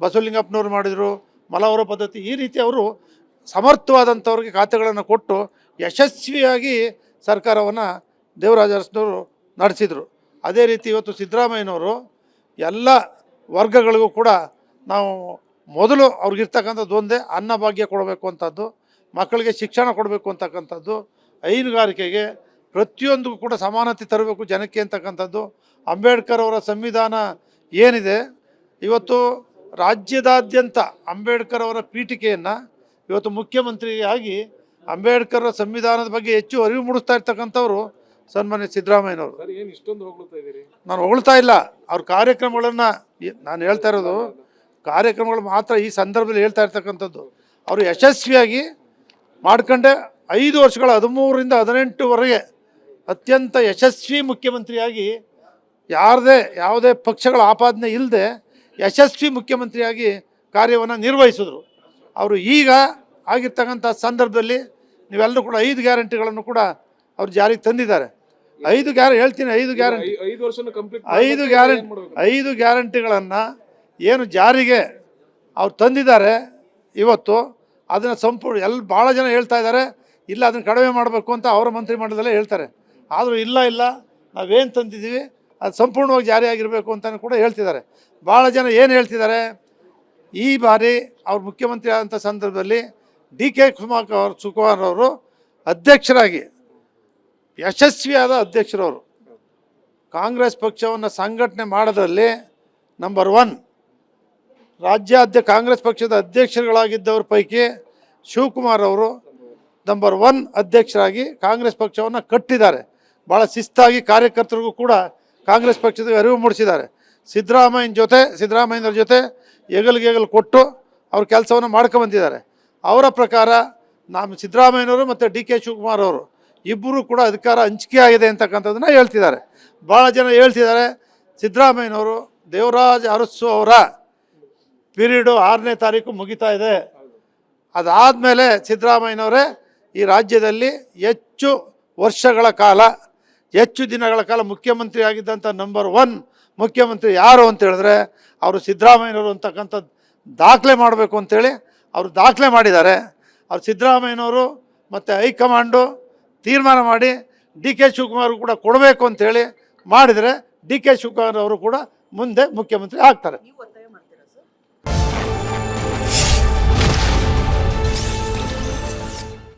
ಬಸವಲಿಂಗಪ್ಪನವ್ರು ಮಾಡಿದರು, ಮಲವರ ಪದ್ಧತಿ, ಈ ರೀತಿ ಅವರು ಸಮರ್ಥವಾದಂಥವ್ರಿಗೆ ಖಾತೆಗಳನ್ನು ಕೊಟ್ಟು ಯಶಸ್ವಿಯಾಗಿ ಸರ್ಕಾರವನ್ನು ದೇವರಾಜ ಅರಸನವರು ನಡೆಸಿದರು. ಅದೇ ರೀತಿ ಇವತ್ತು ಸಿದ್ದರಾಮಯ್ಯನವರು ಎಲ್ಲ ವರ್ಗಗಳಿಗೂ ಕೂಡ ನಾವು ಮೊದಲು ಅವ್ರಿಗಿರ್ತಕ್ಕಂಥದ್ದು ಒಂದೇ ಅನ್ನಭಾಗ್ಯ ಕೊಡಬೇಕು ಅಂಥದ್ದು, ಮಕ್ಕಳಿಗೆ ಶಿಕ್ಷಣ ಕೊಡಬೇಕು ಅಂತಕ್ಕಂಥದ್ದು, ಹೈನುಗಾರಿಕೆಗೆ ಪ್ರತಿಯೊಂದು ಕೂಡ ಸಮಾನತೆ ತರಬೇಕು ಜನಕ್ಕೆ ಅಂತಕ್ಕಂಥದ್ದು. ಅಂಬೇಡ್ಕರ್ ಅವರ ಸಂವಿಧಾನ ಏನಿದೆ ಇವತ್ತು ರಾಜ್ಯದಾದ್ಯಂತ ಅಂಬೇಡ್ಕರ್ ಅವರ ಪೀಠಿಕೆಯನ್ನು ಇವತ್ತು ಮುಖ್ಯಮಂತ್ರಿಯಾಗಿ ಅಂಬೇಡ್ಕರ್ ಸಂವಿಧಾನದ ಬಗ್ಗೆ ಹೆಚ್ಚು ಅರಿವು ಮೂಡಿಸ್ತಾ ಇರ್ತಕ್ಕಂಥವ್ರು ಸನ್ಮಾನ್ಯ ಸಿದ್ದರಾಮಯ್ಯನವರು. ನಾನು ಹೊಗಳ್ತಾ ಇಲ್ಲ, ಅವ್ರ ಕಾರ್ಯಕ್ರಮಗಳನ್ನು ನಾನು ಹೇಳ್ತಾ ಇರೋದು ಕಾರ್ಯಕ್ರಮಗಳು ಮಾತ್ರ ಈ ಸಂದರ್ಭದಲ್ಲಿ ಹೇಳ್ತಾ ಇರ್ತಕ್ಕಂಥದ್ದು. ಅವರು ಯಶಸ್ವಿಯಾಗಿ ಮಾಡ್ಕೊಂಡೆ 5 ವರ್ಷಗಳ 13ರಿಂದ 18ವರೆಗೆ ಅತ್ಯಂತ ಯಶಸ್ವಿ ಮುಖ್ಯಮಂತ್ರಿಯಾಗಿ ಯಾವುದೇ ಪಕ್ಷಗಳ ಆಪಾದನೆ ಇಲ್ಲದೆ ಯಶಸ್ವಿ ಮುಖ್ಯಮಂತ್ರಿಯಾಗಿ ಕಾರ್ಯವನ್ನು ನಿರ್ವಹಿಸಿದ್ರು. ಅವರು ಈಗ ಆಗಿರ್ತಕ್ಕಂಥ ಸಂದರ್ಭದಲ್ಲಿ ನೀವೆಲ್ಲರೂ ಕೂಡ 5 ಗ್ಯಾರಂಟಿಗಳನ್ನು ಕೂಡ ಅವ್ರು ಜಾರಿಗೆ ತಂದಿದ್ದಾರೆ. 5 ಗ್ಯಾರಂಟಿಗಳನ್ನು ಏನು ಜಾರಿಗೆ ಅವ್ರು ತಂದಿದ್ದಾರೆ ಇವತ್ತು ಅದನ್ನು ಸಂಪೂರ್ಣ ಭಾಳ ಜನ ಹೇಳ್ತಾ ಇದ್ದಾರೆ ಇಲ್ಲ ಅದನ್ನು ಕಡಿಮೆ ಮಾಡಬೇಕು ಅಂತ ಅವರ ಮಂತ್ರಿಮಂಡಲದಲ್ಲೇ ಹೇಳ್ತಾರೆ. ಆದರೂ ಇಲ್ಲ ನಾವೇನು ತಂದಿದ್ದೀವಿ ಅದು ಸಂಪೂರ್ಣವಾಗಿ ಜಾರಿಯಾಗಿರಬೇಕು ಅಂತಲೂ ಕೂಡ ಹೇಳ್ತಿದ್ದಾರೆ. ಭಾಳ ಜನ ಏನು ಹೇಳ್ತಿದ್ದಾರೆ, ಈ ಬಾರಿ ಅವ್ರು ಮುಖ್ಯಮಂತ್ರಿ ಆದಂಥ ಸಂದರ್ಭದಲ್ಲಿ DK ಶಿವಕುಮಾರ್ ಅವರು ಅಧ್ಯಕ್ಷರಾಗಿ ಯಶಸ್ವಿಯಾದ ಅಧ್ಯಕ್ಷರವರು ಕಾಂಗ್ರೆಸ್ ಪಕ್ಷವನ್ನು ಸಂಘಟನೆ ಮಾಡೋದ್ರಲ್ಲಿ ನಂಬರ್ 1 ಕಾಂಗ್ರೆಸ್ ಪಕ್ಷದ ಅಧ್ಯಕ್ಷರುಗಳಾಗಿದ್ದವ್ರ ಪೈಕಿ ಶಿವಕುಮಾರ್ ಅವರು ನಂಬರ್ 1 ಅಧ್ಯಕ್ಷರಾಗಿ ಕಾಂಗ್ರೆಸ್ ಪಕ್ಷವನ್ನು ಕಟ್ಟಿದ್ದಾರೆ. ಭಾಳ ಶಿಸ್ತಾಗಿ ಕಾರ್ಯಕರ್ತರಿಗೂ ಕೂಡ ಕಾಂಗ್ರೆಸ್ ಪಕ್ಷದ ಅರಿವು ಮೂಡಿಸಿದ್ದಾರೆ. ಸಿದ್ದರಾಮಯ್ಯನವ್ರ ಜೊತೆ ಹೆಗಲು ಕೊಟ್ಟು ಅವ್ರ ಕೆಲಸವನ್ನು ಮಾಡ್ಕೊಂಬಂದಿದ್ದಾರೆ. ಅವರ ಪ್ರಕಾರ ನಮ್ಮ ಸಿದ್ದರಾಮಯ್ಯನವರು ಮತ್ತು DK ಶಿವಕುಮಾರ್ ಅವರು ಇಬ್ಬರು ಕೂಡ ಅಧಿಕಾರ ಹಂಚಿಕೆ ಆಗಿದೆ ಅಂತಕ್ಕಂಥದ್ದನ್ನ ಹೇಳ್ತಿದ್ದಾರೆ. ಭಾಳ ಜನ ಹೇಳ್ತಿದ್ದಾರೆ ಸಿದ್ದರಾಮಯ್ಯನವರು ದೇವರಾಜ ಅರಸು ಅವರ ಪೀರಿಯಡು 6ನೇ ತಾರೀಕು ಮುಗಿತಾ ಇದೆ, ಅದಾದಮೇಲೆ ಸಿದ್ದರಾಮಯ್ಯನವರೇ ಈ ರಾಜ್ಯದಲ್ಲಿ ಹೆಚ್ಚು ದಿನಗಳ ಕಾಲ ಮುಖ್ಯಮಂತ್ರಿ ಆಗಿದ್ದಂಥ ನಂಬರ್ 1 ಮುಖ್ಯಮಂತ್ರಿ ಯಾರು ಅಂತ ಹೇಳಿದ್ರೆ ಅವರು ಸಿದ್ದರಾಮಯ್ಯನವರು ಅಂತಕ್ಕಂಥದ್ದು ದಾಖಲೆ ಮಾಡಬೇಕು ಅಂತೇಳಿ ಅವರು ದಾಖಲೆ ಮಾಡಿದ್ದಾರೆ. ಅವ್ರು ಸಿದ್ದರಾಮಯ್ಯನವರು ಮತ್ತು ಹೈಕಮಾಂಡು ತೀರ್ಮಾನ ಮಾಡಿ DK ಶಿವಕುಮಾರ್ ಕೂಡ ಕೊಡಬೇಕು ಅಂತೇಳಿ ಮಾಡಿದರೆ DK ಶಿವಕುಮಾರ್ ಅವರು ಕೂಡ ಮುಂದೆ ಮುಖ್ಯಮಂತ್ರಿ ಆಗ್ತಾರೆ.